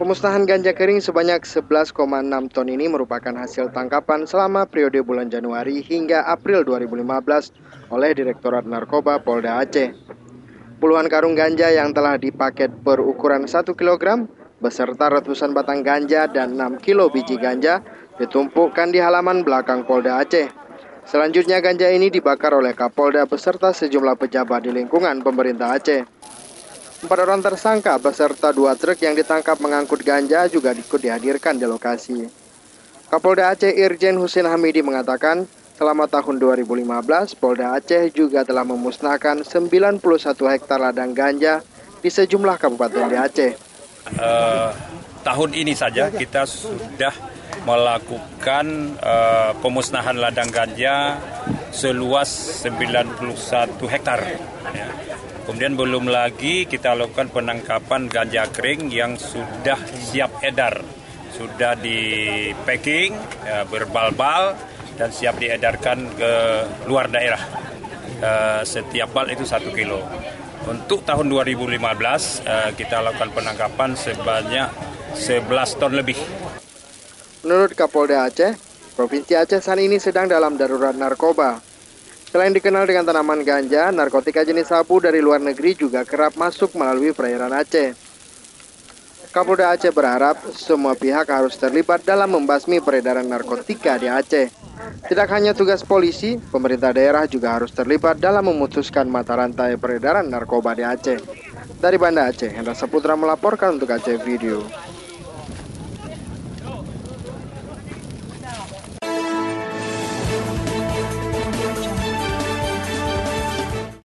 Pemusnahan ganja kering sebanyak 11,6 ton ini merupakan hasil tangkapan selama periode bulan Januari hingga April 2015 oleh Direktorat Narkoba Polda Aceh. Puluhan karung ganja yang telah dipaket berukuran 1 kg beserta ratusan batang ganja dan 6 kilo biji ganja ditumpukkan di halaman belakang Polda Aceh. Selanjutnya ganja ini dibakar oleh Kapolda beserta sejumlah pejabat di lingkungan pemerintah Aceh. 4 orang tersangka beserta 2 truk yang ditangkap mengangkut ganja juga ikut dihadirkan di lokasi. Kapolda Aceh Irjen Husin Hamidi mengatakan, selama tahun 2015, Polda Aceh juga telah memusnahkan 91 hektar ladang ganja di sejumlah kabupaten di Aceh. Tahun ini saja kita sudah melakukan pemusnahan ladang ganja seluas 91 hektar. Ya. Kemudian belum lagi kita lakukan penangkapan ganja kering yang sudah siap edar, sudah di packing, ya, berbal-bal dan siap diedarkan ke luar daerah. Setiap bal itu 1 kilo. Untuk tahun 2015 kita lakukan penangkapan sebanyak 11 ton lebih. Menurut Kapolda Aceh, Provinsi Aceh saat ini sedang dalam darurat narkoba. Selain dikenal dengan tanaman ganja, narkotika jenis sabu dari luar negeri juga kerap masuk melalui perairan Aceh. Kapolda Aceh berharap semua pihak harus terlibat dalam membasmi peredaran narkotika di Aceh. Tidak hanya tugas polisi, pemerintah daerah juga harus terlibat dalam memutuskan mata rantai peredaran narkoba di Aceh. Dari Banda Aceh, Hendra Saputra melaporkan untuk Aceh Video.